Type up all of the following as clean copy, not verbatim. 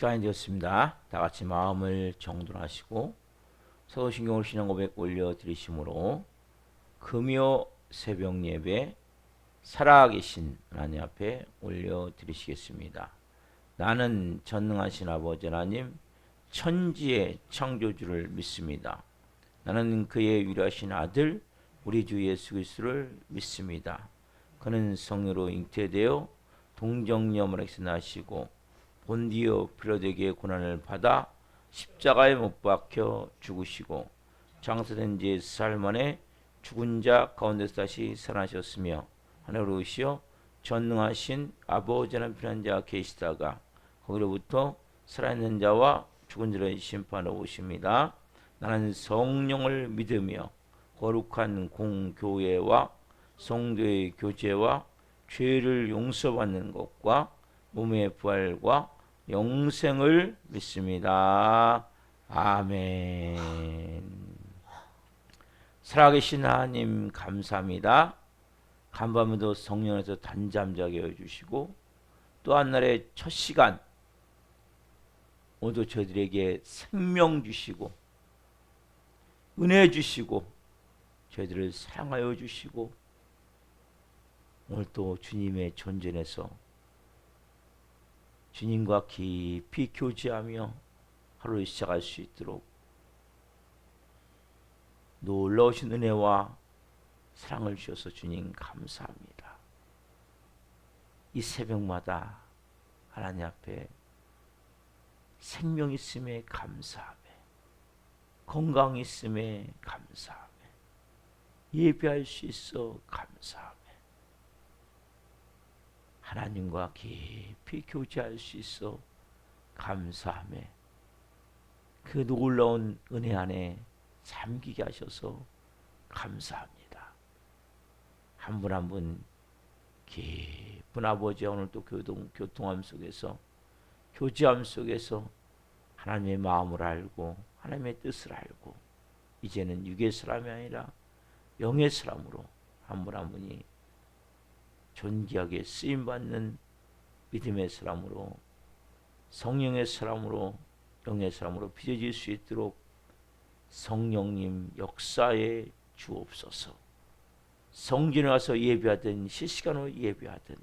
시간이 되었습니다. 다 같이 마음을 정돈하시고 서도신경을 신앙 고백 올려드리심으로 금요 새벽 예배 살아계신 하나님 앞에 올려드리시겠습니다. 나는 전능하신 아버지 하나님 천지의 창조주를 믿습니다. 나는 그의 위로하신 아들 우리 주 예수 그리스도를 믿습니다. 그는 성령으로 잉태되어 동정녀머리에서 나시고 본디오 빌라도에게 고난을 받아 십자가에 못 박혀 죽으시고 장사된 지 4일 만에 죽은 자 가운데서 다시 살아나셨으며 하늘로 오시어 전능하신 아버지 하나님 편한 자가 계시다가 거기로부터 살아있는 자와 죽은 자를 심판하러 오십니다. 나는 성령을 믿으며 거룩한 공교회와 성도의 교제와 죄를 용서받는 것과 몸의 부활과 영생을 믿습니다. 아멘. 살아계신 하나님 감사합니다. 간밤에도 성령에서 단잠자게 해주시고 또 한날의 첫 시간 오늘도 저희들에게 생명 주시고 은혜 주시고 저희들을 사랑하여 주시고 오늘 또 주님의 존전에서 주님과 깊이 교제하며 하루를 시작할 수 있도록 놀라우신 은혜와 사랑을 주셔서 주님 감사합니다. 이 새벽마다 하나님 앞에 생명 있음에 감사하며 건강 있음에 감사하며 예배할 수 있어 감사하며 하나님과 깊이 교제할 수 있어 감사하며 그 놀라운 은혜 안에 잠기게 하셔서 감사합니다. 한 분 한 분 깊은 아버지 오늘 또 교통함 속에서 교제함 속에서 하나님의 마음을 알고 하나님의 뜻을 알고 이제는 육의 사람이 아니라 영의 사람으로 한 분 한 분이 존귀하게 쓰임받는 믿음의 사람으로 성령의 사람으로 영의 사람으로 빚어질 수 있도록 성령님 역사에 주옵소서. 성전에 와서 예배하든 실시간으로 예배하든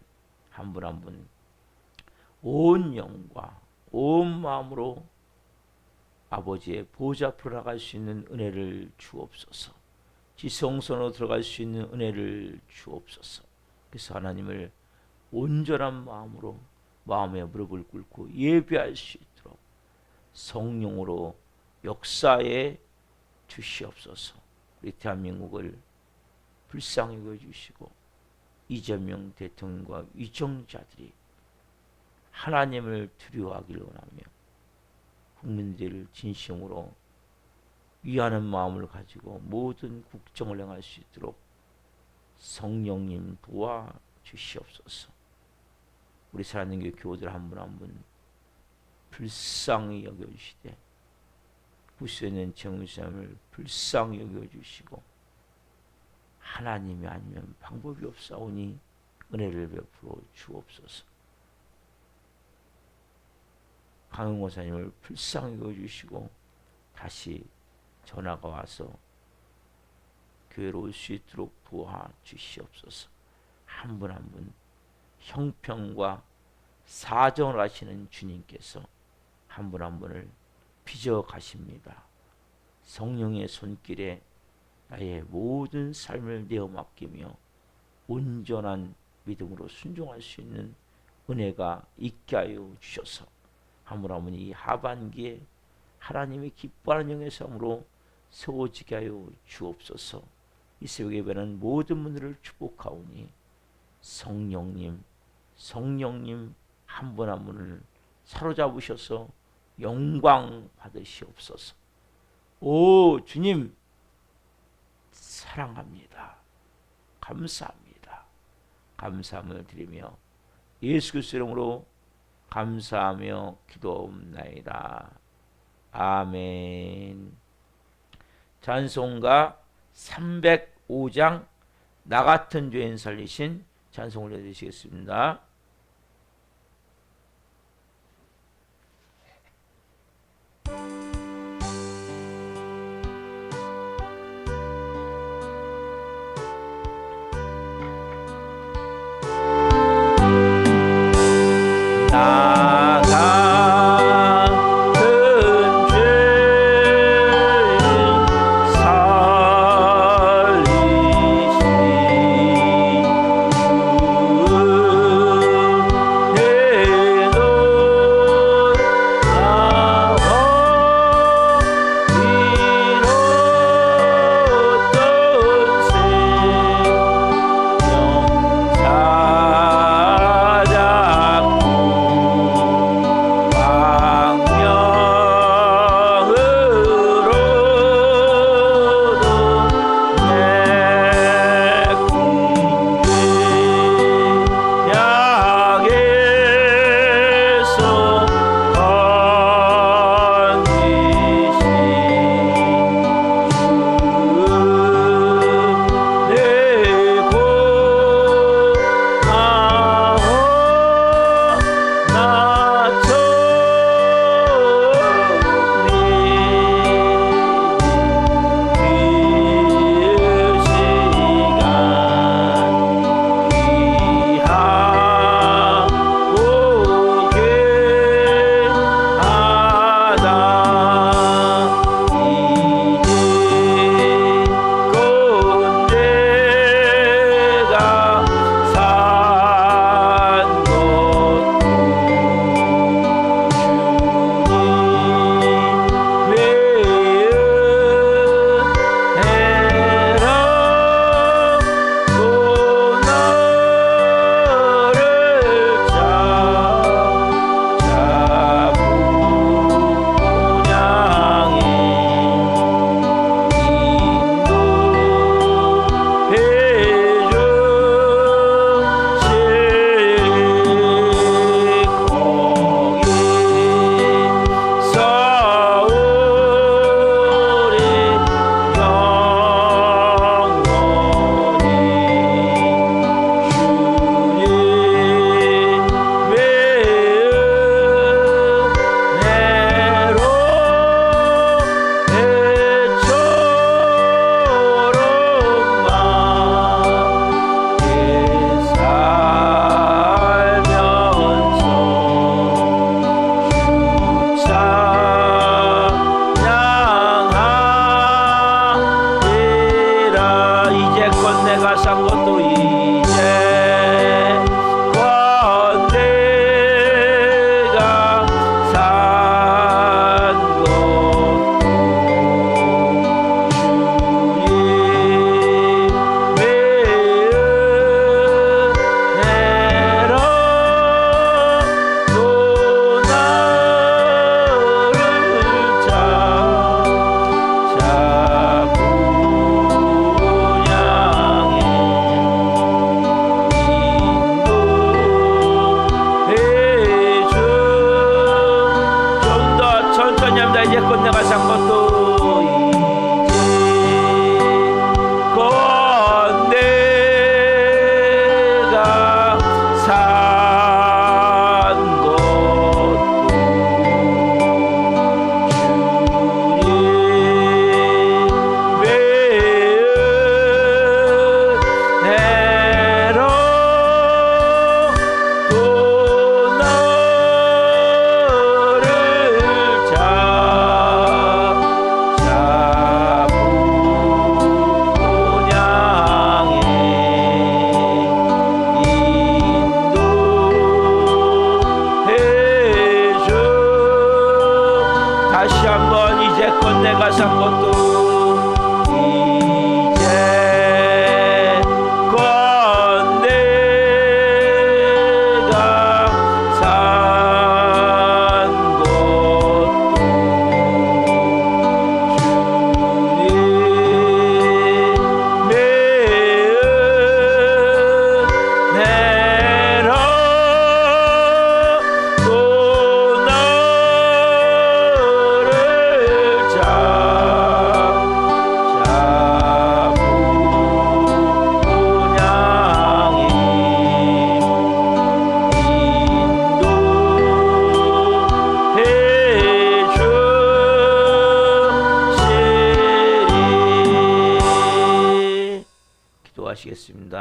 한 분 한 분 온 영과 온 마음으로 아버지의 보좌 앞으로 나갈 수 있는 은혜를 주옵소서. 지성소로 들어갈 수 있는 은혜를 주옵소서. 그래서 하나님을 온전한 마음으로 마음의 무릎을 꿇고 예배할 수 있도록 성령으로 역사에 주시옵소서. 우리 대한민국을 불쌍히 여겨주시고 이재명 대통령과 위정자들이 하나님을 두려워하기를 원하며 국민들을 진심으로 위하는 마음을 가지고 모든 국정을 행할 수 있도록 성령님 도와주시옵소서. 우리 사랑하는 교우들 한 분 한 분 불쌍히 여겨주시되 부수에 있는 정의사람을 불쌍히 여겨주시고 하나님이 아니면 방법이 없사오니 은혜를 베풀어 주옵소서. 강용호사님을 불쌍히 여겨주시고 다시 전화가 와서 교회로 올 수 있도록 도와주시옵소서. 한 분 한 분 형평과 사정을 하시는 주님께서 한 분 한 분을 빚어 가십니다. 성령의 손길에 나의 모든 삶을 내어 맡기며 온전한 믿음으로 순종할 수 있는 은혜가 있게 하여 주셔서 한 분 한 분이 이 하반기에 하나님이 기뻐하는 영의 삶으로 세워지게 하여 주옵소서. 이 새벽 예배는 모든 분들을 축복하오니 성령님 한 분 한 분을 사로잡으셔서 영광 받으시옵소서. 오 주님 사랑합니다. 감사합니다. 감사함을 드리며 예수 그리스도 이름으로 감사하며 기도옵나이다. 아멘. 찬송가 305장 나 같은 죄인 살리신 찬송 올려드리시겠습니다. 내가 산 것도 이제 곧 내가 산 것도 주님 외은혜로 또 너를 잡고 향해 인도해줘. 다시 한번 이제껏 내가 산 것도 이제껏 내가 산 것도 주님 외은혜로 또 너를 잡고 향해 인도해 주시리. 기도하시겠습니다.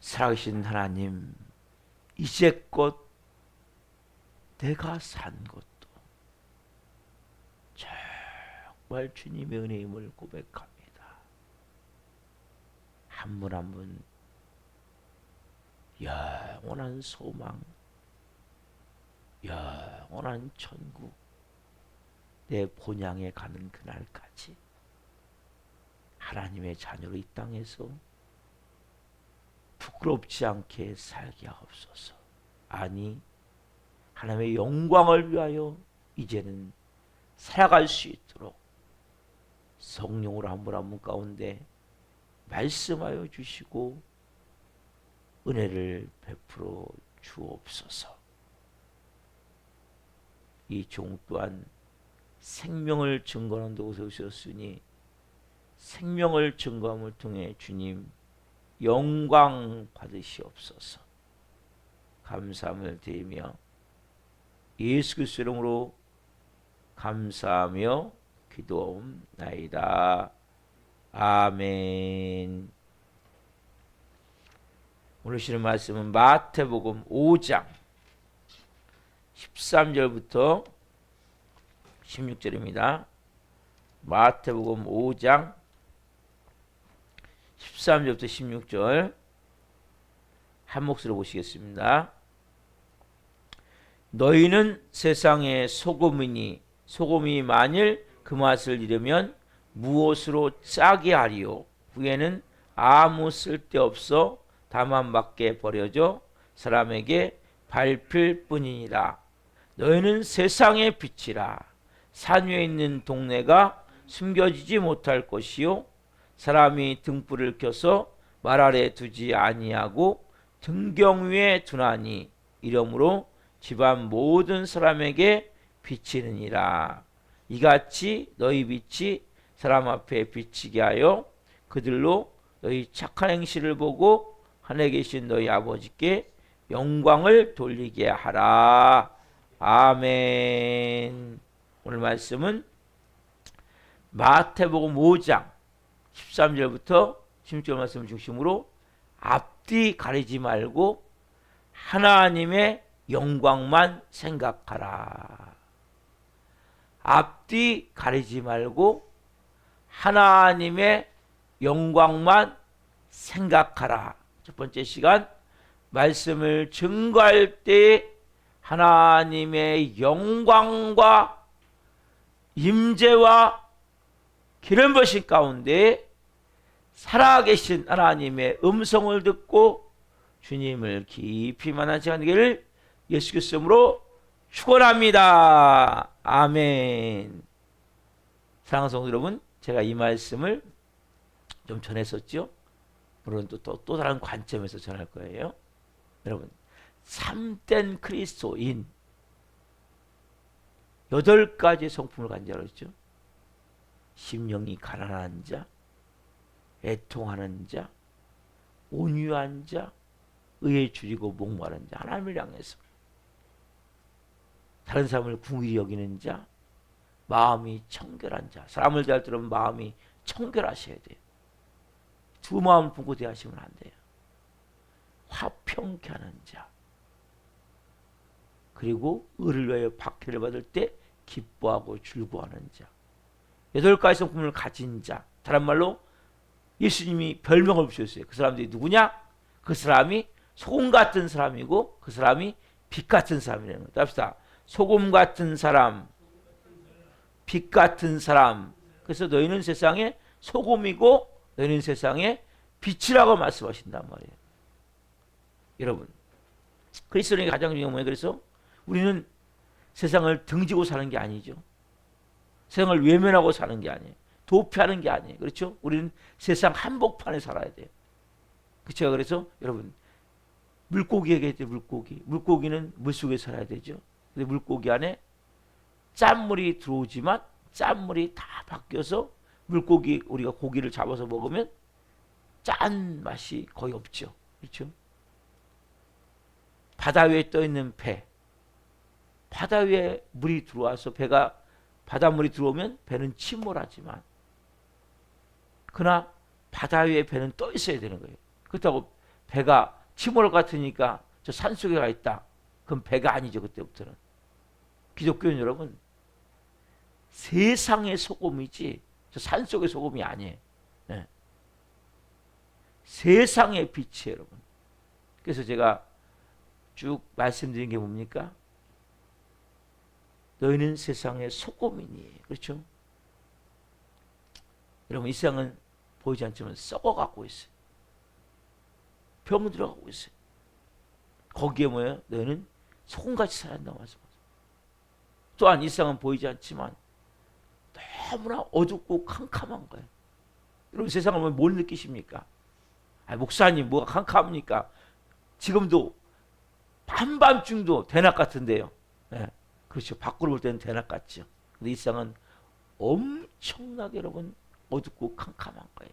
살아계신 하나님, 이제껏 내가 산 것도 정말 주님의 은혜임을 고백합니다. 한 분 한 분 영원한 소망, 영원한 천국, 내 본향에 가는 그날까지 하나님의 자녀로 이 땅에서 부끄럽지 않게 살게 하옵소서. 아니, 하나님의 영광을 위하여 이제는 살아갈 수 있도록 성령으로 한 분 한 분 가운데 말씀하여 주시고 은혜를 베풀어 주옵소서. 이 종 또한 생명을 증거하는 곳에 오셨으니 생명을 증거함을 통해 주님 영광 받으시옵소서. 감사함을 드리며 예수 그리스도 이름으로 감사하며 기도하옵나이다. 아멘. 오늘 주시는 말씀은 마태복음 5장 13절부터 16절입니다. 마태복음 5장 13절부터 16절 한 목소리로 보시겠습니다. 너희는 세상의 소금이니 소금이 만일 그 맛을 잃으면 무엇으로 짜게 하리요? 후에는 아무 쓸데없어 다만 밖에 버려져 사람에게 밟힐 뿐이니라. 너희는 세상의 빛이라. 산 위에 있는 동네가 숨겨지지 못할 것이요 사람이 등불을 켜서 말 아래 두지 아니하고 등경 위에 두나니 이러므로 집안 모든 사람에게 비치느니라. 이같이 너희 빛이 사람 앞에 비치게 하여 그들로 너희 착한 행실을 보고 하늘에 계신 너희 아버지께 영광을 돌리게 하라. 아멘. 오늘 말씀은 마태복음 5장 13절부터 16절 말씀을 중심으로 앞뒤 가리지 말고 하나님의 영광만 생각하라. 앞뒤 가리지 말고 하나님의 영광만 생각하라. 첫 번째 시간 말씀을 증거할 때 하나님의 영광과 임재와 기름 부으심 가운데 살아계신 하나님의 음성을 듣고 주님을 깊이 만난 시간 되기를 예수 그리스도 이름으로 축원합니다. 아멘. 사랑하는 성도 여러분, 제가 이 말씀을 좀 전했었죠. 물론 또 다른 관점에서 전할 거예요. 여러분, 참된 그리스도인 8가지 성품을 가진다고 했죠. 심령이 가난한 자, 애통하는 자, 온유한 자, 의에 줄이고 목마른 자, 하나님을 향해서 다른 사람을 궁일히 여기는 자, 마음이 청결한 자. 사람을 잘 들으면 마음이 청결하셔야 돼요. 두 마음을 품고 대하시면 안 돼요. 화평케 하는 자, 그리고 의를 위하여 박해를 받을 때 기뻐하고 즐거워하는 자. 8가지 성품을 가진 자. 다른 말로 예수님이 별명을 붙였어요. 그 사람들이 누구냐? 그 사람이 소금 같은 사람이고 그 사람이 빛 같은 사람이라는 거예요. 합시다. 소금 같은 사람, 빛 같은 사람. 그래서 너희는 세상의 소금이고 너희는 세상의 빛이라고 말씀하신단 말이에요. 여러분, 그리스도인의 가장 중요한 뭐예요? 그래서 우리는 세상을 등지고 사는 게 아니죠. 세상을 외면하고 사는 게 아니에요. 도피하는 게 아니에요. 그렇죠? 우리는 세상 한복판에 살아야 돼요. 그렇죠? 그래서 여러분, 물고기 얘기했죠. 물고기는 물속에 살아야 되죠. 근데 물고기 안에 짠물이 들어오지만 짠물이 다 바뀌어서 물고기, 우리가 고기를 잡아서 먹으면 짠 맛이 거의 없죠. 그렇죠? 바다 위에 떠 있는 배, 바다 위에 물이 들어와서 배가 바닷물이 들어오면 배는 침몰하지만 그러나 바다 위에 배는 떠 있어야 되는 거예요. 그렇다고 배가 침몰할 것 같으니까 저 산속에 가 있다. 그럼 배가 아니죠. 그때부터는. 기독교인 여러분, 세상의 소금이지 저 산속의 소금이 아니에요. 네. 세상의 빛이에요, 여러분. 그래서 제가 쭉 말씀드린 게 뭡니까? 너희는 세상의 소금이니. 그렇죠? 여러분, 이 세상은 보이지 않지만 썩어가고 있어요. 병 들어가고 있어요. 거기에 뭐예요? 너희는 소금같이 살아야 한다고 말씀하세요. 또한 이 세상은 보이지 않지만 너무나 어둡고 캄캄한 거예요. 여러분, 세상을 보면 뭘 느끼십니까? 아, 목사님 뭐가 캄캄합니까? 지금도 한밤중도 대낮 같은데요. 네, 그렇죠. 밖으로 볼 때는 대낮 같죠. 근데 이 세상은 엄청나게 여러분 어둡고 캄캄한 거예요.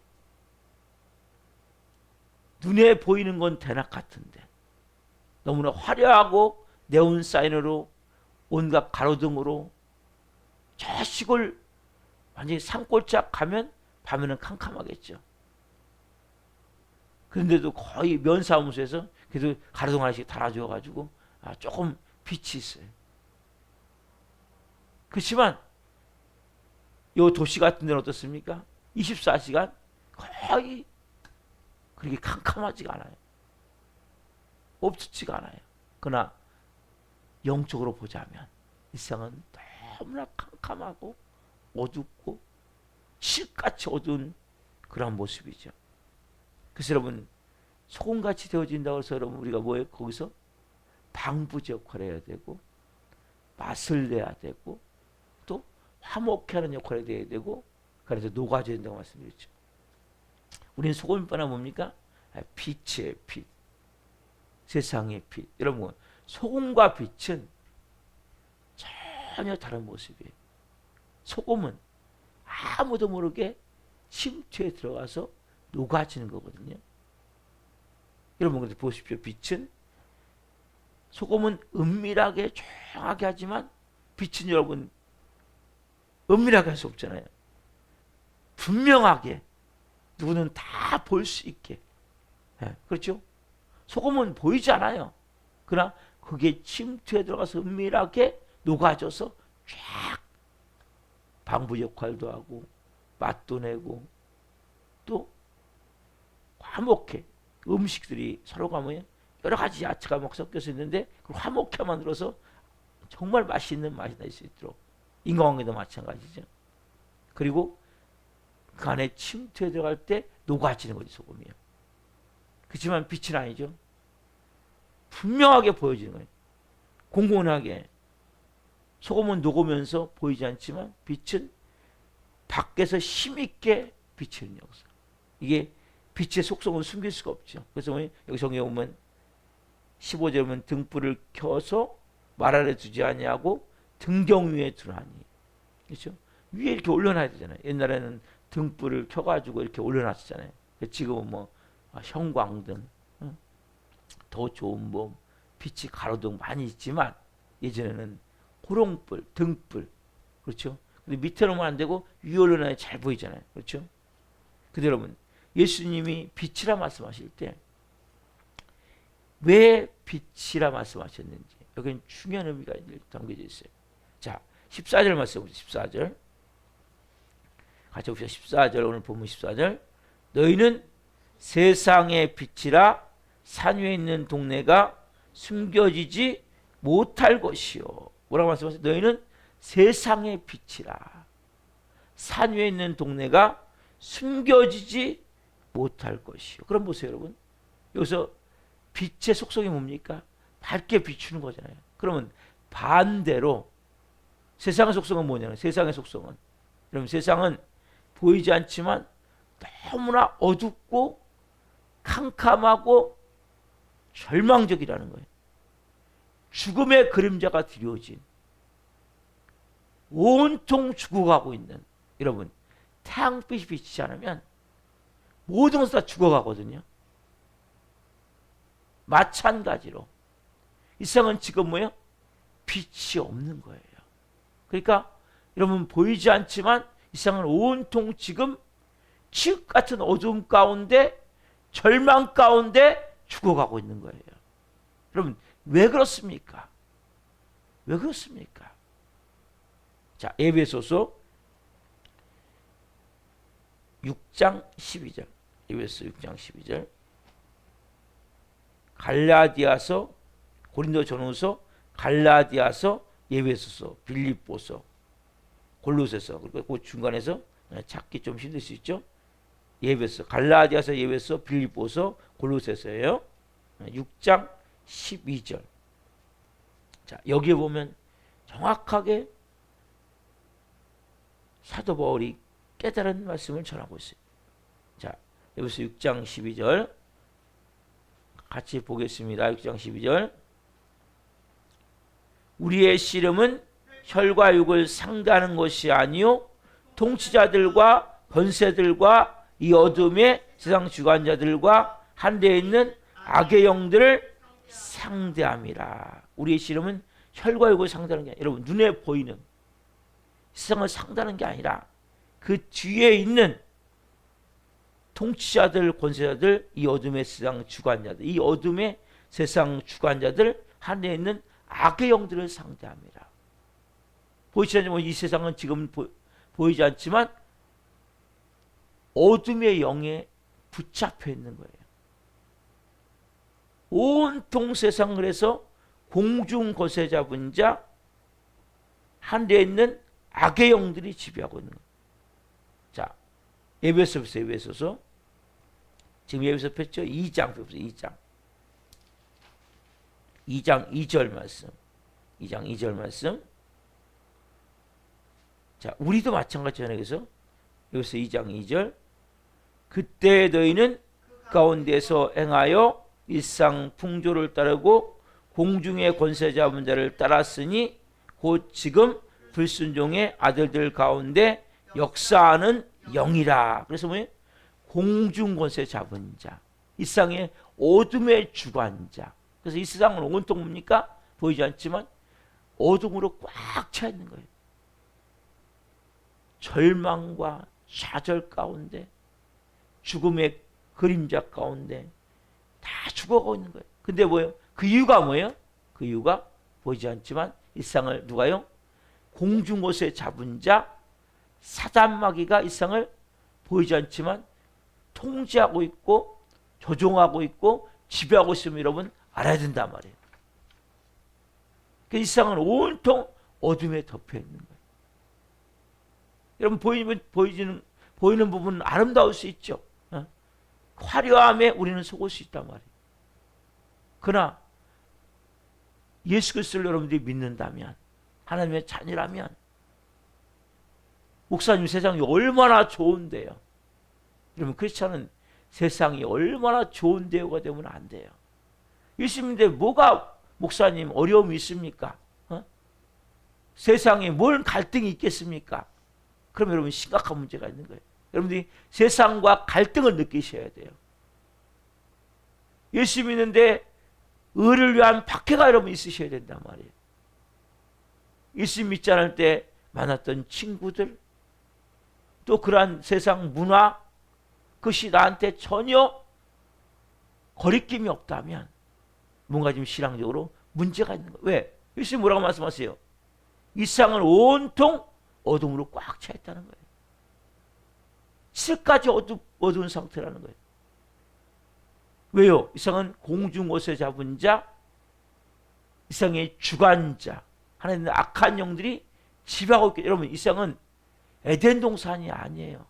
눈에 보이는 건 대낮 같은데 너무나 화려하고 네온 사인으로 온갖 가로등으로 저 시골 완전히 산골짝 가면 밤에는 캄캄하겠죠. 그런데도 거의 면사무소에서 그래도 가로등 하나씩 달아줘가지고 조금 빛이 있어요. 그렇지만 이 도시 같은 데는 어떻습니까? 24시간 거의 그렇게 캄캄하지가 않아요. 없지가 않아요. 그러나 영적으로 보자면 이 세상은 너무나 캄캄하고 어둡고 실같이 어두운 그런 모습이죠. 그래서 여러분, 소금같이 되어진다고 해서 여러분 우리가 뭐예요? 거기서 방부제 역할을 해야 되고 맛을 내야 되고 또 화목케 하는 역할을 해야 되고 그래서 녹아져야 된다고 말씀드렸죠. 우리는 소금이 뻔한 뭡니까? 빛이에요. 빛. 세상의 빛. 여러분, 소금과 빛은 전혀 다른 모습이에요. 소금은 아무도 모르게 침투에 들어가서 녹아지는 거거든요. 여러분, 근데 보십시오. 빛은, 소금은 은밀하게 조용하게 하지만 빛은 여러분 은밀하게 할 수 없잖아요. 분명하게 누구는 다 볼 수 있게. 네, 그렇죠? 소금은 보이지 않아요. 그러나 그게 침투에 들어가서 은밀하게 녹아져서 쫙 방부 역할도 하고 맛도 내고 또 화목해. 음식들이 서로가 뭐예요? 여러 가지 야채가 막 섞여서 있는데 그 화목해 만들어서 정말 맛있는 맛이 날 수 있도록. 인간관계도 마찬가지죠. 그리고 그 안에 침투에 들어갈 때 녹아지는 거지, 소금이요. 그렇지만 빛은 아니죠. 분명하게 보여지는 거예요. 공공하게. 소금은 녹으면서 보이지 않지만 빛은 밖에서 힘있게 비치는 역사. 이게 빛의 속성은 숨길 수가 없죠. 그래서 여기 성경에 보면 15절에 보면 등불을 켜서 말 아래 두지 아니하고 등경 위에 두나니. 그렇죠? 위에 이렇게 올려놔야 되잖아요. 옛날에는 등불을 켜가지고 이렇게 올려놨잖아요. 지금은 뭐 형광등, 더 좋은 뭐 빛이 가로등 많이 있지만 예전에는 호롱불, 등불, 그렇죠? 근데 밑에 놓으면 안 되고 위에 올려놔야 잘 보이잖아요. 그렇죠? 근데 여러분, 예수님이 빛이라 말씀하실 때 왜 빛이라 말씀하셨는지 여기는 중요한 의미가 담겨져 있어요. 자, 14절 말씀 보세요. 14절 같이 봅시다. 14절 오늘 본문 14절. 너희는 세상의 빛이라 산 위에 있는 동네가 숨겨지지 못할 것이요. 뭐라고 말씀하세요? 너희는 세상의 빛이라 산 위에 있는 동네가 숨겨지지 못할 것이요. 그럼 보세요, 여러분. 여기서 빛의 속성이 뭡니까? 밝게 비추는 거잖아요. 그러면 반대로 세상의 속성은 뭐냐면, 세상의 속성은, 여러분, 세상은 보이지 않지만 너무나 어둡고 캄캄하고 절망적이라는 거예요. 죽음의 그림자가 드리워진, 온통 죽어가고 있는, 여러분, 태양빛이 비치지 않으면 모든 것이 다 죽어가거든요. 마찬가지로 이 세상은 지금 뭐예요? 빛이 없는 거예요. 그러니까 여러분, 보이지 않지만 이 세상은 온통 지금 지옥 같은 어두움 가운데, 절망 가운데 죽어가고 있는 거예요. 여러분, 왜 그렇습니까? 왜 그렇습니까? 자, 에베소서 6장 12절. 에베소 6장 12절. 갈라디아서, 고린도전후서, 갈라디아서, 에베소서, 빌립보서, 골로새서, 그리고 그 중간에서 찾기 좀 힘들 수 있죠. 에베소, 갈라디아서, 에베소, 빌립보서, 골로새서예요. 6장 12절. 자, 여기에 보면 정확하게 사도 바울이 깨달은 말씀을 전하고 있어요. 자, 에베소 6장 12절 같이 보겠습니다. 6장 12절. 우리의 씨름은 혈과 육을 상대하는 것이 아니요 통치자들과 권세들과 이 어둠의 세상 주관자들과 한데에 있는 악의 영들을 상대함이라. 우리의 씨름은 혈과 육을 상대하는 게 아니라, 여러분, 눈에 보이는 세상을 상대하는 게 아니라 그 뒤에 있는 통치자들, 권세자들, 이 어둠의 세상 주관자들, 이 어둠의 세상 주관자들, 한에 있는 악의 영들을 상대합니다. 보이지 않지만 이 세상은 지금 보이지 않지만 어둠의 영에 붙잡혀 있는 거예요. 온통 세상, 그래서 공중 거세 잡은 자, 한데 있는 악의 영들이 지배하고 있는 거예요. 자, 에베소서 지금 에베소 폈죠? 2장 펴보세요. 2장 2절 말씀. 2장 2절 말씀. 자, 우리도 마찬가지잖아요. 그래서 여기서 2장 2절. 그때 너희는 가운데서 행하여 일상 풍조를 따르고 공중의 권세 잡은 자를 따랐으니 곧 지금 불순종의 아들들 가운데 역사하는 영이라. 그래서 뭐예요? 공중 권세 잡은 자, 이 세상의 어둠의 주관자. 그래서 이 세상은 온통 뭡니까? 보이지 않지만 어둠으로 꽉 차 있는 거예요. 절망과 좌절 가운데, 죽음의 그림자 가운데 다 죽어가고 있는 거예요. 근데 뭐예요? 그 이유가 뭐예요? 그 이유가 보이지 않지만 이 세상을 누가요? 공중 권세 잡은 자, 사단 마귀가 이 세상을 보이지 않지만 통제하고 있고 조종하고 있고 지배하고 있음을 여러분 알아야 된단 말이에요. 이 세상은 온통 어둠에 덮여 있는 거예요. 여러분, 보이는 부분은 아름다울 수 있죠. 화려함에 우리는 속을 수 있단 말이에요. 그러나 예수 그리스도를 여러분들이 믿는다면, 하나님의 자녀라면, 목사님, 세상이 얼마나 좋은데요. 여러분, 크리스찬은 세상이 얼마나 좋은 대우가 되면 안 돼요. 예수님인데 뭐가 목사님 어려움이 있습니까? 세상에 뭘 갈등이 있겠습니까? 그럼 여러분 심각한 문제가 있는 거예요. 여러분들이 세상과 갈등을 느끼셔야 돼요. 예수 믿는데 의를 위한 박해가 여러분 있으셔야 된단 말이에요. 예수 믿지 않을 때 만났던 친구들, 또 그러한 세상 문화, 그것이 나한테 전혀 거리낌이 없다면 뭔가 좀 신앙적으로 문제가 있는 거예요. 왜? 예수님 뭐라고 말씀하세요? 이 세상은 온통 어둠으로 꽉 차 있다는 거예요. 실까지 어두운 상태라는 거예요. 왜요? 이 세상은 공중옷에 잡은 자, 이 세상의 주관자, 하나님의 악한 영들이 지배하고 있기. 여러분, 이 세상은 에덴 동산이 아니에요.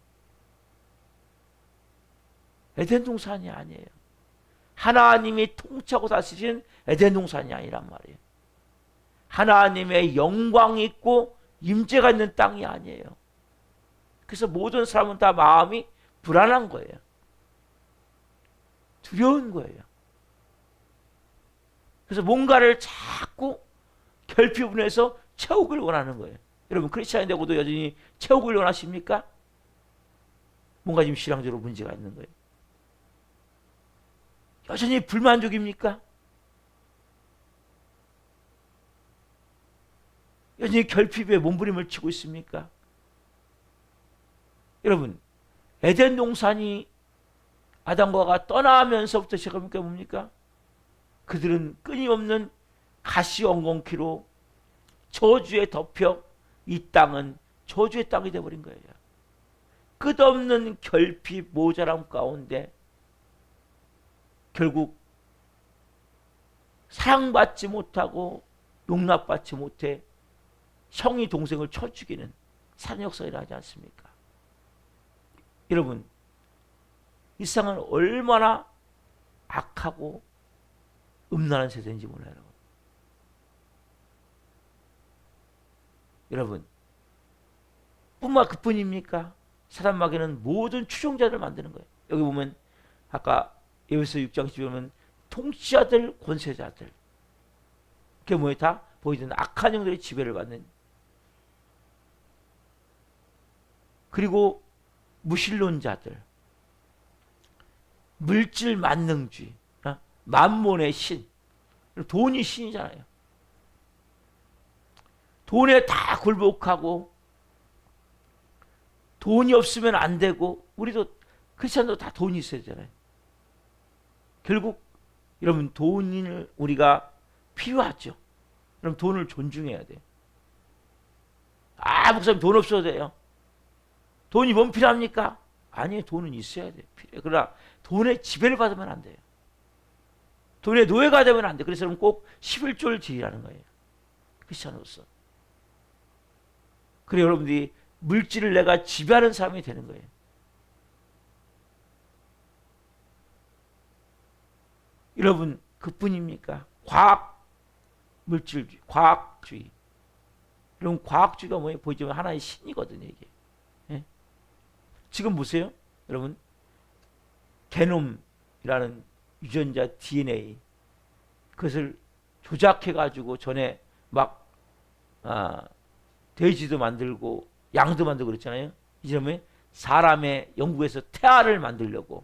에덴 동산이 아니에요. 하나님이 통치하고 다스리신 에덴 동산이 아니란 말이에요. 하나님의 영광이 있고 임재가 있는 땅이 아니에요. 그래서 모든 사람은 다 마음이 불안한 거예요. 두려운 거예요. 그래서 뭔가를 자꾸 결핍분해서 채우길 원하는 거예요. 여러분 크리스찬이 되고도 여전히 채우길 원하십니까? 뭔가 지금 신앙적으로 문제가 있는 거예요. 여전히 불만족입니까? 여전히 결핍에 몸부림을 치고 있습니까? 여러분, 에덴 동산이 아담과 하와가 떠나면서부터 시작합니까? 뭡니까? 그들은 끊임없는 가시 엉겅퀴로 저주에 덮여 이 땅은 저주의 땅이 되어버린 거예요. 끝없는 결핍 모자람 가운데 결국 사랑받지 못하고 용납받지 못해 형이 동생을 쳐 죽이는 살인 역사가 일어나지 않습니까? 여러분, 이 세상은 얼마나 악하고 음란한 세상인지 몰라요. 여러분, 뿐만 그뿐입니까? 사단 마귀는 모든 추종자들을 만드는 거예요. 여기 보면 아까 에베소 6장 10에 보면 통치자들, 권세자들, 그게 뭐예요? 다 보이던 악한 영들의 지배를 받는, 그리고 무신론자들, 물질 만능주의, 만몬의 신, 돈이 신이잖아요. 돈에 다 굴복하고 돈이 없으면 안 되고, 우리도 크리스천도 다 돈이 있어야 되잖아요. 결국 여러분 돈을 우리가 필요하죠. 그럼 돈을 존중해야 돼요. 목사님 돈 없어도 돼요. 돈이 뭔 필요합니까? 아니에요. 돈은 있어야 돼요. 필요해요. 그러나 돈의 지배를 받으면 안 돼요. 돈의 노예가 되면 안 돼요. 그래서 여러분 꼭 11조를 드리라는 거예요. 크리스천으로서. 그래 여러분들이 물질을 내가 지배하는 사람이 되는 거예요. 여러분 그뿐입니까? 과학 물질주의, 과학주의. 여러분 과학주의가 뭐예요? 보이지만 하나의 신이거든요. 이게. 예? 지금 보세요. 여러분 게놈이라는 유전자 DNA, 그것을 조작해가지고 전에 막 돼지도 만들고 양도 만들고 그랬잖아요. 이제 사람의 영국에서 태아를 만들려고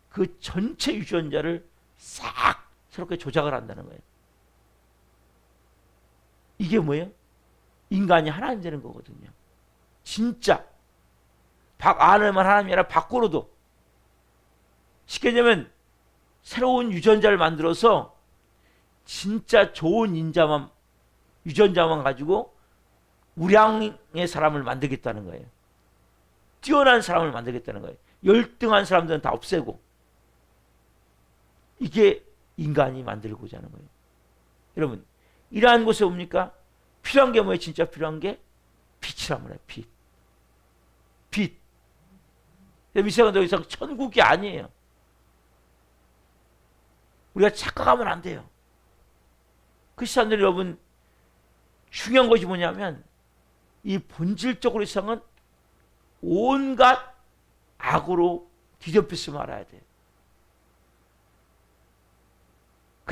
그 전체 유전자를 싹 새롭게 조작을 한다는 거예요. 이게 뭐예요? 인간이 하나님 되는 거거든요. 진짜 밖 안에만 하나님이 아니라 밖으로도, 쉽게 얘기하면 새로운 유전자를 만들어서 진짜 좋은 유전자만 가지고 우량의 사람을 만들겠다는 거예요. 뛰어난 사람을 만들겠다는 거예요. 열등한 사람들은 다 없애고. 이게 인간이 만들고자 하는 거예요. 여러분 이러한 곳에 뭡니까? 필요한 게 뭐예요? 진짜 필요한 게 빛이란 말이에요. 빛. 빛. 이 세상은 더 이상 천국이 아니에요. 우리가 착각하면 안 돼요. 크리스찬들 여러분, 중요한 것이 뭐냐면 이 본질적으로 이 세상은 온갖 악으로 뒤덮였음을 알아야 돼요.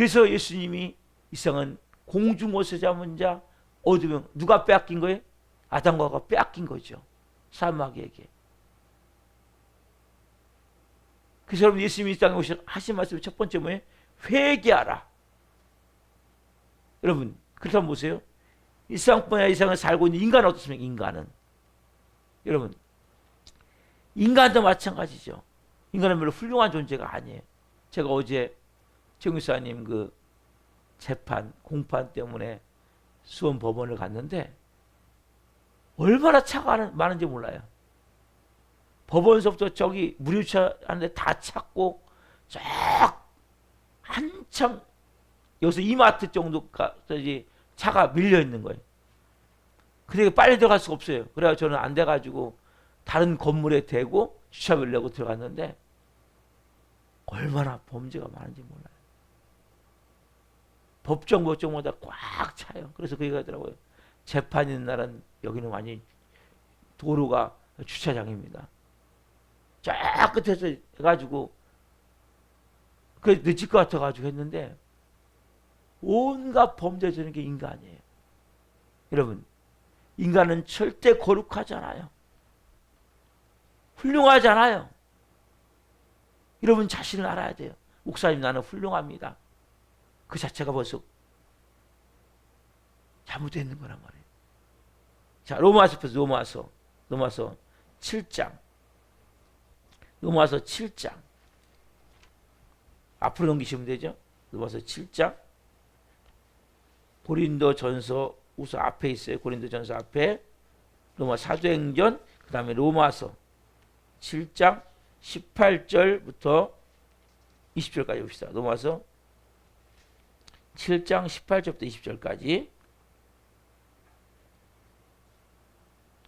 그래서 예수님이 이 세상은 공중옷을 잡은 자, 어두운 누가 빼앗긴 거예요? 아담과 하와가 빼앗긴 거죠. 사마귀에게. 그래서 여러분 예수님이 이 땅에 하신 말씀이 첫 번째 뭐예요? 회개하라. 여러분 그렇다면 보세요. 이 세상뿐 아니라 이 세상을 살고 있는 인간은 어떻습니까? 인간은. 여러분 인간도 마찬가지죠. 인간은 별로 훌륭한 존재가 아니에요. 제가 어제 최경사님 그 재판 공판 때문에 수원 법원을 갔는데 얼마나 차가 많은지 몰라요. 법원서부터 저기 무료차 하는데 다 찾고 쫙 한참 여기서 이마트 정도까지 차가 밀려 있는 거예요. 근데 빨리 들어갈 수가 없어요. 그래서 저는 안 돼가지고 다른 건물에 대고 주차비를 내고 들어갔는데 얼마나 범죄가 많은지 몰라요. 법정마다 꽉 차요. 그래서 그 얘기하더라고요. 재판 있는 날은 여기는 완전히 도로가 주차장입니다. 쫙 끝에서 해가지고 그 늦을 것 같아가지고 했는데 온갖 범죄 저는 게 인간이에요. 여러분 인간은 절대 거룩하지 않아요. 훌륭하지 않아요. 여러분 자신을 알아야 돼요. 목사님 나는 훌륭합니다. 그 자체가 벌써 잘못되어 있는 거란 말이에요. 자, 로마서 7장. 로마서 7장. 앞으로 넘기시면 되죠. 로마서 7장. 고린도전서 우선 앞에 있어요. 고린도전서 앞에. 로마 사도행전, 그 다음에 로마서 7장 18절부터 20절까지 봅시다. 로마서 7장 18절부터 20절까지.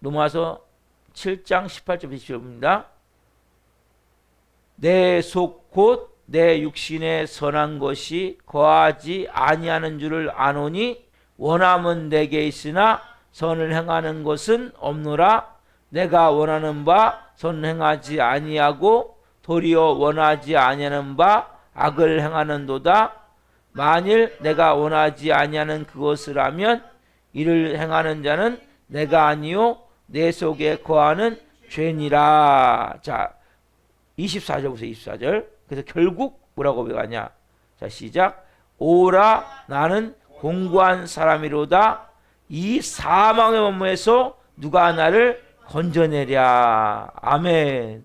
로마서 7장 18절부터 20절입니다. 내 속 곧 내 육신에 선한 것이 거하지 아니하는 줄을 아노니 원함은 내게 있으나 선을 행하는 것은 없노라. 내가 원하는 바 선을 행하지 아니하고 도리어 원하지 아니하는 바 악을 행하는도다. 만일 내가 원하지 아니하는 그것을 하면 이를 행하는 자는 내가 아니요 내 속에 거하는 죄니라. 자, 24절 보세요. 24절. 그래서 결국 뭐라고 배워가냐. 자, 시작. 오라 나는 공고한 사람이로다. 이 사망의 원무에서 누가 나를 건져내랴. 아멘.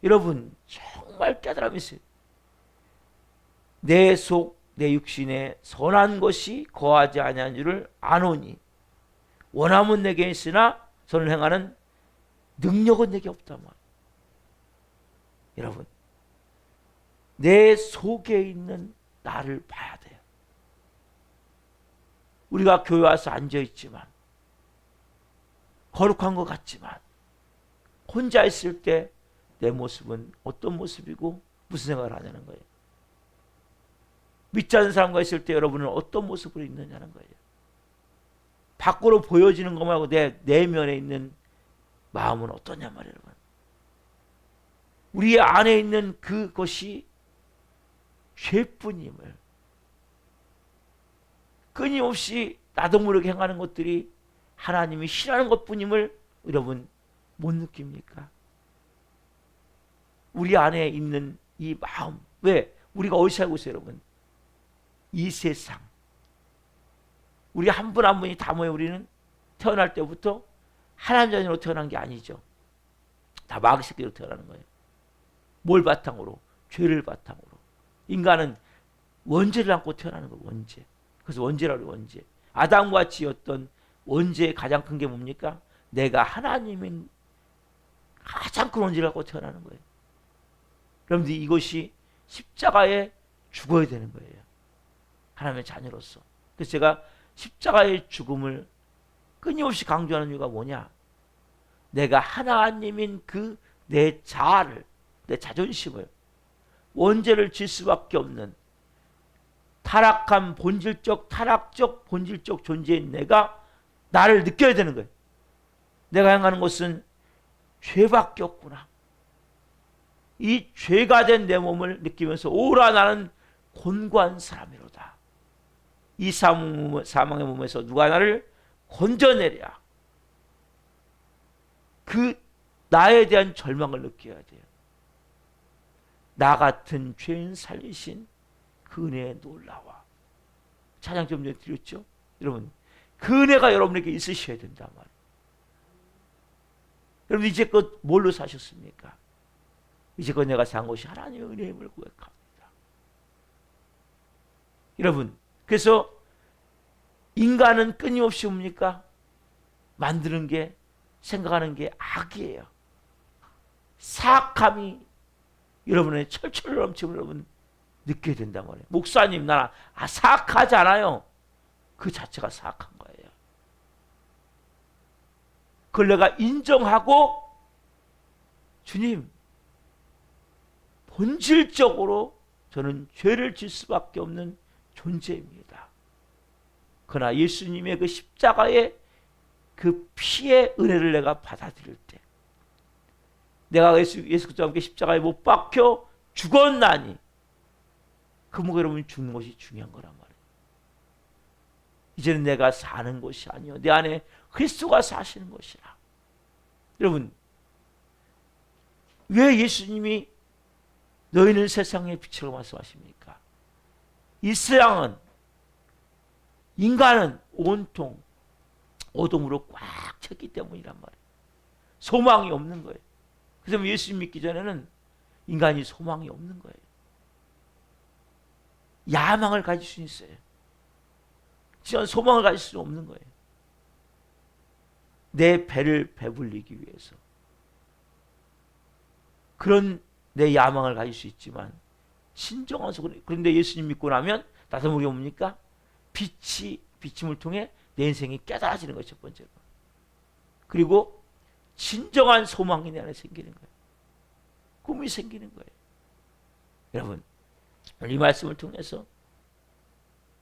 여러분 정말 깨달음이 있어요. 내 속 내 육신에 선한 것이 거하지 아니한 줄을 아노니 원함은 내게 있으나 선을 행하는 능력은 내게 없단 말이에요. 여러분 내 속에 있는 나를 봐야 돼요. 우리가 교회 와서 앉아있지만 거룩한 것 같지만 혼자 있을 때 내 모습은 어떤 모습이고 무슨 생각을 하냐는 거예요. 믿지 않는 사람과 있을 때 여러분은 어떤 모습으로 있느냐는 거예요. 밖으로 보여지는 것 말고 내 내면에 있는 마음은 어떠냐 말이에요. 여러분. 우리 안에 있는 그것이 죄뿐임을 끊임없이 나도 모르게 행하는 것들이 하나님이 싫어하는 것뿐임을 여러분 못 느낍니까? 우리 안에 있는 이 마음. 왜? 우리가 어디 살고 있어요 여러분? 이 세상. 우리 한 분 한 분이 다 모여 우리는 태어날 때부터 하나님 자녀로 태어난 게 아니죠. 다 마귀 새끼로 태어나는 거예요. 뭘 바탕으로? 죄를 바탕으로. 인간은 원죄를 안고 태어나는 거예요. 원죄. 그래서 원죄라고 해요. 원죄. 아담과 지었던 원죄의 가장 큰 게 뭡니까? 내가 하나님인 가장 큰 원죄를 갖고 태어나는 거예요. 여러분들 이것이 십자가에 죽어야 되는 거예요. 하나님의 자녀로서. 그래서 제가 십자가의 죽음을 끊임없이 강조하는 이유가 뭐냐? 내가 하나님인 그 내 자아를, 내 자존심을 원죄를 질 수밖에 없는 타락한 타락적 본질적 존재인 내가 나를 느껴야 되는 거예요. 내가 행하는 것은 죄밖에 없구나. 이 죄가 된 내 몸을 느끼면서 오라 나는 곤고한 사람이로다. 이 사망의 몸에서 누가 나를 건져내랴. 그 나에 대한 절망을 느껴야 돼요. 나 같은 죄인 살리신 그 은혜에 놀라와. 찬양 좀 전에 드렸죠? 여러분, 그 은혜가 여러분에게 있으셔야 된단 말이에요. 여러분, 이제껏 뭘로 사셨습니까? 이제껏 내가 산 것이 하나님의 은혜임을 고백합니다. 여러분, 그래서 인간은 끊임없이 뭡니까? 만드는 게, 생각하는 게 악이에요. 사악함이 여러분의 철철 넘치면 여러분 느껴야 된단 말이에요. 목사님, 나는 사악하지 않아요. 그 자체가 사악한 거예요. 그걸 내가 인정하고, 주님, 본질적으로 저는 죄를 질 수밖에 없는 존재입니다. 그러나 예수님의 그 십자가의 그 피의 은혜를 내가 받아들일 때, 내가 예수 그리스도와 함께 십자가에 못 박혀 죽었나니, 그 목에 여러분 죽는 것이 중요한 거란 말이에요. 이제는 내가 사는 것이 아니요, 내 안에 그리스도가 사시는 것이라. 여러분, 왜 예수님이 너희는 세상의 빛이라고 말씀하십니까? 이 세상은, 인간은 온통 어둠으로 꽉 찼기 때문이란 말이에요. 소망이 없는 거예요. 그래서 예수님 믿기 전에는 인간이 소망이 없는 거예요. 야망을 가질 수 있어요. 지금 소망을 가질 수는 없는 거예요. 내 배를 배불리기 위해서. 그런 내 야망을 가질 수 있지만, 신정한 소리. 그런데 예수님 믿고 나면 나서 우리가 뭡니까? 비침을 통해 내 인생이 깨달아지는 것이 첫 번째로. 그리고 진정한 소망이 내 안에 생기는 거예요. 꿈이 생기는 거예요. 여러분, 이 말씀을 통해서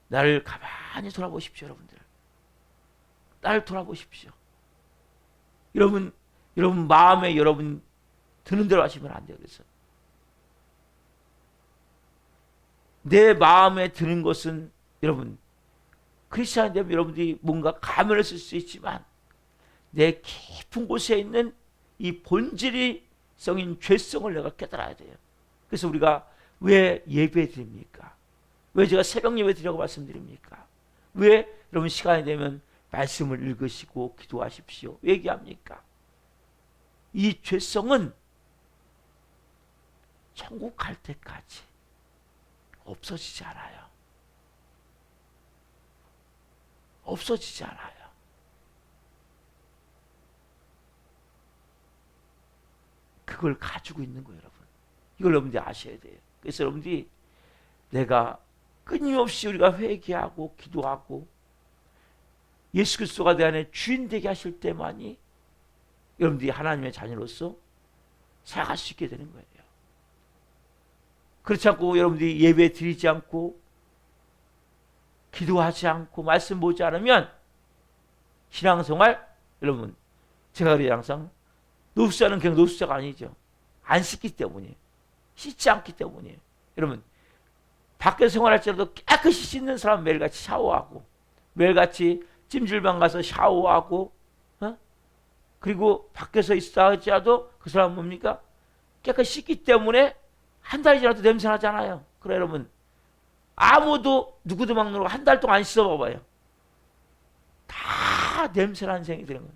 나를 가만히 돌아보십시오, 여러분들. 나를 돌아보십시오. 여러분 마음에 여러분 드는 대로 하시면 안 돼요. 그래서 내 마음에 드는 것은, 여러분, 크리스찬이 되면 여러분들이 뭔가 가면을 쓸 수 있지만, 내 깊은 곳에 있는 이 본질성인 죄성을 내가 깨달아야 돼요. 그래서 우리가 왜 예배 드립니까? 왜 제가 새벽 예배 드리라고 말씀드립니까? 왜 여러분 시간이 되면 말씀을 읽으시고 기도하십시오 왜 얘기합니까? 이 죄성은 천국 갈 때까지 없어지지 않아요. 없어지지 않아요. 그걸 가지고 있는 거예요, 여러분. 이걸 여러분들이 아셔야 돼요. 그래서 여러분들이 내가 끊임없이 우리가 회개하고 기도하고 예수 그리스도가 내 안에 주인 되게 하실 때만이 여러분들이 하나님의 자녀로서 살아갈 수 있게 되는 거예요. 그렇지 않고 여러분들이 예배 드리지 않고 기도하지 않고 말씀 보지 않으면 신앙생활, 여러분, 제가 그래요, 항상 노숙자는 그냥 노숙자가 아니죠. 안 씻기 때문이에요. 씻지 않기 때문이에요. 여러분, 밖에서 생활할지라도 깨끗이 씻는 사람 매일같이 샤워하고, 매일같이 찜질방 가서 샤워하고, 그리고 밖에서 있다 할지라도 그 사람은 뭡니까? 깨끗이 씻기 때문에 한 달이 지나도 냄새 나잖아요. 그래, 여러분, 아무도 누구도 막 누르고 한 달 동안 안 씻어봐봐요. 다 냄새나는 생이 되는 거예요.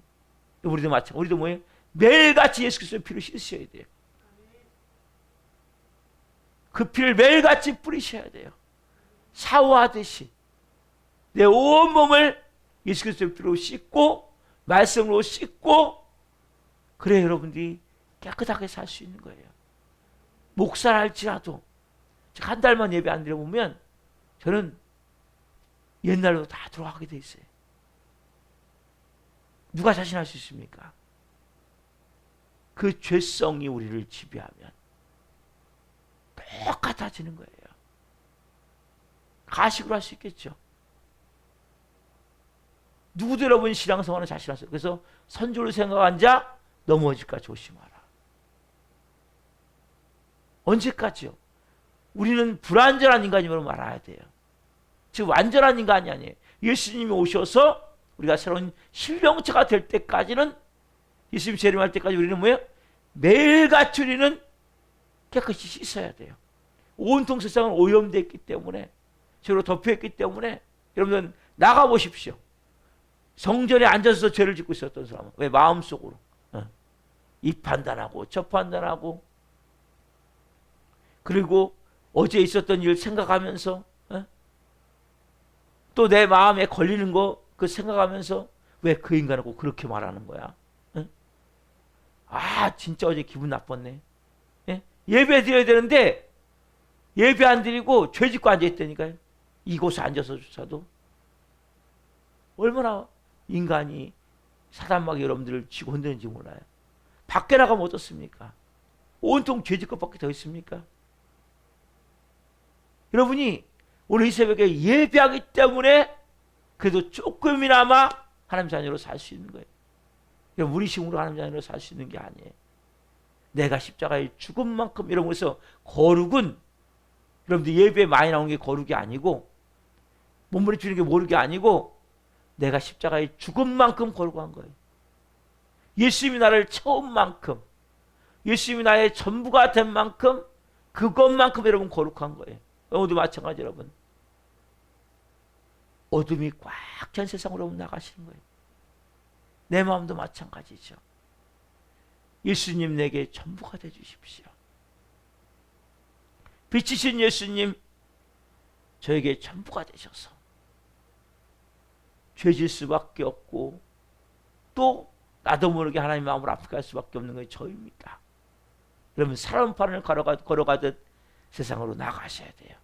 우리도 마찬가지. 우리도 뭐예요? 매일같이 예수 그리스도의 피로 씻으셔야 돼요. 그 피를 매일같이 뿌리셔야 돼요. 샤워하듯이 내 온몸을 예수 그리스도의 피로 씻고 말씀으로 씻고, 그래 여러분들이 깨끗하게 살 수 있는 거예요. 목사를 할지라도 한 달만 예배 안 드려보면 저는 옛날로 다 돌아가게 돼 있어요. 누가 자신할 수 있습니까? 그 죄성이 우리를 지배하면 똑같아지는 거예요. 가식으로 할 수 있겠죠. 누구도 여러분 신앙생활은 자신하세요. 그래서 선조를 생각한 자 넘어질까 조심하라. 언제까지요? 우리는 불완전한 인간임을 알아야 돼요. 즉 완전한 인간이 아니에요. 예수님이 오셔서 우리가 새로운 실명체가 될 때까지는, 예수님 재림할 때까지 우리는 뭐예요? 매일같이 우리는 깨끗이 씻어야 돼요. 온통 세상은 오염되어 있기 때문에, 죄로 덮여있기 때문에 여러분들 나가보십시오. 성전에 앉아서 죄를 짓고 있었던 사람은 왜? 마음속으로 이 판단하고 저 판단하고, 그리고 어제 있었던 일 생각하면서 또 내 마음에 걸리는 거 그 생각하면서 왜 그 인간하고 그렇게 말하는 거야? 아 진짜 어제 기분 나빴네. 예배 드려야 되는데 예배 안 드리고 죄 짓고 앉아있다니까요. 이곳에 앉아서조차도. 얼마나 인간이 사단마귀 여러분들을 쥐고 흔드는지 몰라요. 밖에 나가면 어떻습니까? 온통 죄 짓고 밖에 더 있습니까? 여러분이 오늘 이 새벽에 예배하기 때문에 그래도 조금이나마 하나님 자녀로 살 수 있는 거예요. 여러분 무리심으로 하나님 자녀로 살 수 있는 게 아니에요. 내가 십자가에 죽은 만큼, 이런 거에서 거룩은, 여러분들 예배에 많이 나오는 게 거룩이 아니고, 몸부림치는 게 모르게 아니고, 내가 십자가에 죽은 만큼 거룩한 거예요. 예수님이 나를 채운 만큼, 예수님이 나의 전부가 된 만큼, 그것만큼 여러분 거룩한 거예요. 오늘도 마찬가지. 여러분 어둠이 꽉 찬 세상으로 나가시는 거예요. 내 마음도 마찬가지죠. 예수님 내게 전부가 되주십시오. 빛이신 예수님 저에게 전부가 되셔서 죄질 수밖에 없고, 또 나도 모르게 하나님 마음을 아프게 할 수밖에 없는 것이 저입니다. 여러분 사람판을 걸어가듯 세상으로 나가셔야 돼요.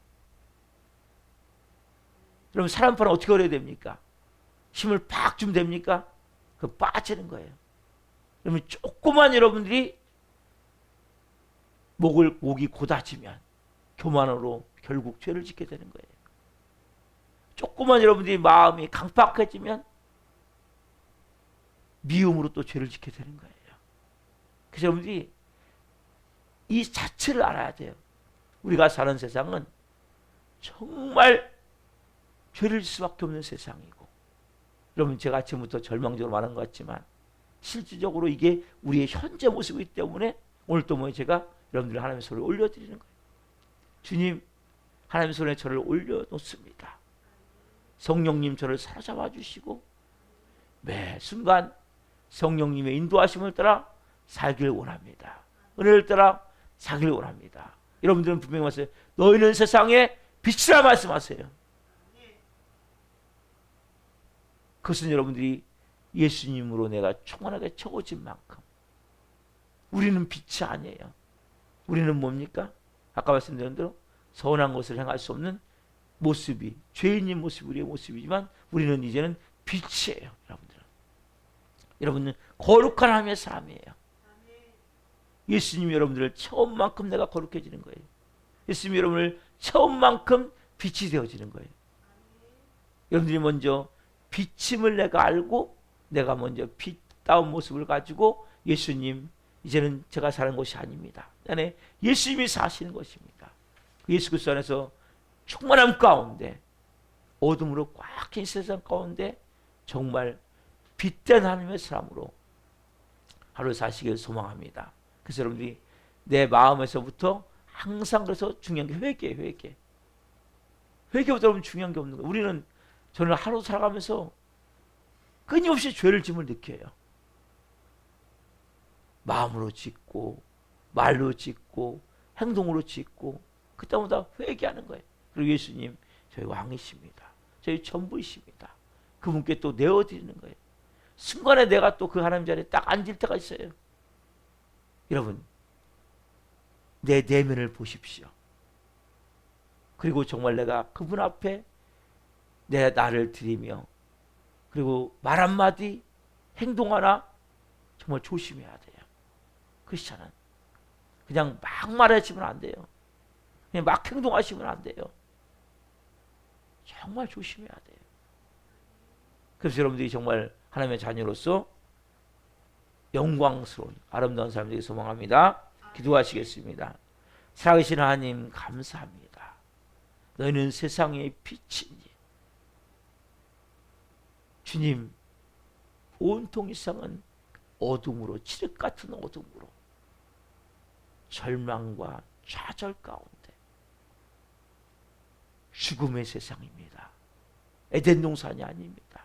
여러분 사람판을 어떻게 걸어야 됩니까? 힘을 팍 주면 됩니까? 그 빠지는 거예요. 그러면 조그만 여러분들이 목이 곧아지면 교만으로 결국 죄를 짓게 되는 거예요. 조그만 여러분들이 마음이 강팍해지면 미움으로 또 죄를 짓게 되는 거예요. 그래서 여러분들이 이 자체를 알아야 돼요. 우리가 사는 세상은 정말 죄를 질 수밖에 없는 세상이고, 여러분 제가 아침부터 절망적으로 말한 것 같지만 실질적으로 이게 우리의 현재 모습이기 때문에 오늘 또 뭐 제가 여러분들 하나님의 손을 올려드리는 거예요. 주님, 하나님의 손에 저를 올려놓습니다. 성령님 저를 사로잡아 주시고 매 순간 성령님의 인도하심을 따라 살길 원합니다. 은혜를 따라 살길 원합니다. 여러분들은 분명히 말씀하세요. 너희는 세상의 빛이라 말씀하세요. 그것은 여러분들이 예수님으로 내가 충만하게 채워진 만큼, 우리는 빛이 아니에요. 우리는 뭡니까? 아까 말씀드린 대로 선한 것을 행할 수 없는 모습이, 죄인인 모습이 우리의 모습이지만 우리는 이제는 빛이에요. 여러분은 거룩한 하나님의 사람이에요. 예수님이 여러분들을 채운 만큼 내가 거룩해지는 거예요. 예수님이 여러분을 채운 만큼 빛이 되어지는 거예요. 여러분들이 먼저 빛임을 내가 알고, 내가 먼저 빛다운 모습을 가지고 예수님, 이제는 제가 사는 것이 아닙니다. 안에 예수님이 사시는 것입니다. 예수 그리스도 안에서 충만함 가운데, 어둠으로 꽉 낀 세상 가운데 정말 빛된 하나님의 사람으로 하루 사시길 소망합니다. 그래서 여러분들이 내 마음에서부터 항상, 그래서 중요한 게 회개예요. 회개보다 여러분 중요한 게 없는 거예요. 저는 하루 살아가면서 끊임없이 죄를 짐을 느껴요. 마음으로 짓고, 말로 짓고, 행동으로 짓고, 그때마다 회개하는 거예요. 그리고 예수님, 저희 왕이십니다. 저희 전부이십니다. 그분께 또 내어드리는 거예요. 순간에 내가 또 그 하나님 자리에 딱 앉을 때가 있어요. 여러분, 내 내면을 보십시오. 그리고 정말 내가 그분 앞에 내 나를 드리며, 그리고 말 한마디, 행동 하나 정말 조심해야 돼요. 크리스찬은 그냥 막 말하시면 안 돼요. 그냥 막 행동하시면 안 돼요. 정말 조심해야 돼요. 그래서 여러분들이 정말 하나님의 자녀로서 영광스러운 아름다운 삶 되길 소망합니다. 기도하시겠습니다. 살아계신 하나님 감사합니다. 너희는 세상의 빛이니. 주님, 온통 이 세상은 어둠으로, 칠흑 같은 어둠으로, 절망과 좌절 가운데 죽음의 세상입니다. 에덴 동산이 아닙니다.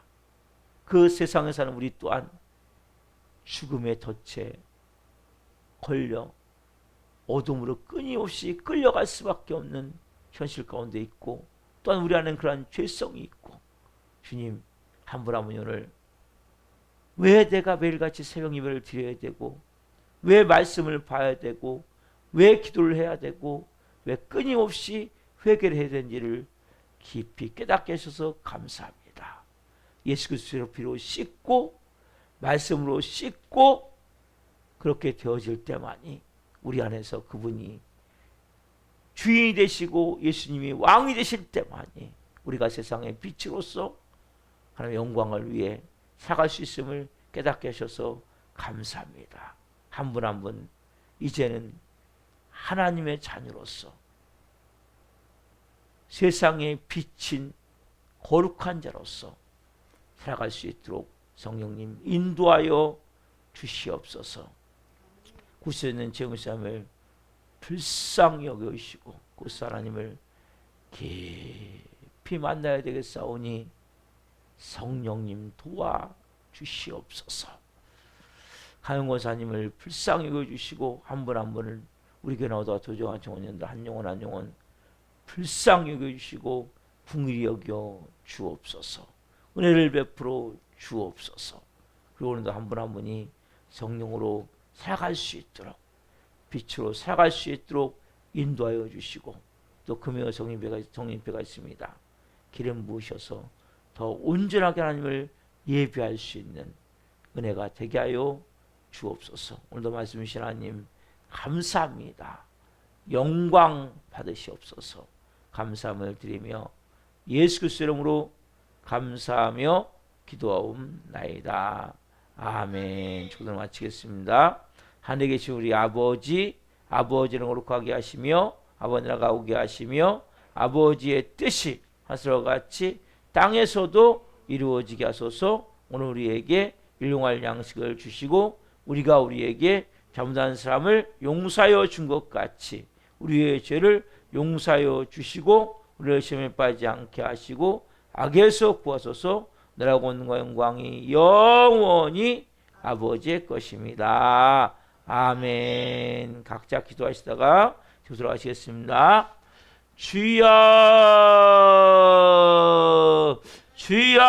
그 세상에 사는 우리 또한 죽음의 덫에 걸려 어둠으로 끊임없이 끌려갈 수밖에 없는 현실 가운데 있고, 또한 우리 안에는 그러한 죄성이 있고, 주님, 한 분 한 분 오늘 왜 내가 매일같이 새벽 예배를 드려야 되고, 왜 말씀을 봐야 되고, 왜 기도를 해야 되고, 왜 끊임없이 회개를 해야 되는지를 깊이 깨닫게 하셔서 감사합니다. 예수 그리스도의 피로 씻고 말씀으로 씻고 그렇게 되어질 때만이 우리 안에서 그분이 주인이 되시고 예수님이 왕이 되실 때만이 우리가 세상의 빛으로서 하나님의 영광을 위해 살아갈 수 있음을 깨닫게 하셔서 감사합니다. 한 분 한 분 이제는 하나님의 자녀로서 세상에 비친 거룩한 자로서 살아갈 수 있도록 성령님 인도하여 주시옵소서. 구세에 있는 제무삼을 불쌍히 여기시고 그 하나님을 깊이 만나야 되겠사오니 성령님 도와 주시옵소서. 강용권사님을 불쌍히 여겨주시고 한 분 한 분을 우리 교회 나오다가 도정한 청원년들 한 영혼 한 영혼 불쌍히 여겨주시고 긍휼히 여겨 주옵소서. 은혜를 베풀어 주옵소서. 그리고 오늘도 한 분 한 분이 성령으로 살아갈 수 있도록, 빛으로 살아갈 수 있도록 인도하여 주시고, 또 금요 성령배가 있습니다. 기름 부으셔서 더 온전하게 하나님을 예배할 수 있는 은혜가 되게 하여 주옵소서. 오늘도 말씀 주신 하나님 감사합니다. 영광 받으시옵소서. 감사함을 드리며 예수 그리스도 이름으로 감사하며 기도하옵나이다. 아멘. 축도를 마치겠습니다. 하늘에 계신 우리 아버지, 아버지를 거룩하게 하시며 아버지 나라가 오게 하시며 아버지의 뜻이 하늘과 같이 땅에서도 이루어지게 하소서. 오늘 우리에게 일용할 양식을 주시고 우리가 우리에게 잘못한 사람을 용서하여 준 것 같이 우리의 죄를 용서하여 주시고 우리를 시험에 빠지지 않게 하시고 악에서 구하소서. 나라고 원과 영광이 영원히 아버지의 것입니다. 아멘. 각자 기도하시다가 기도로 하시겠습니다. 주여 주여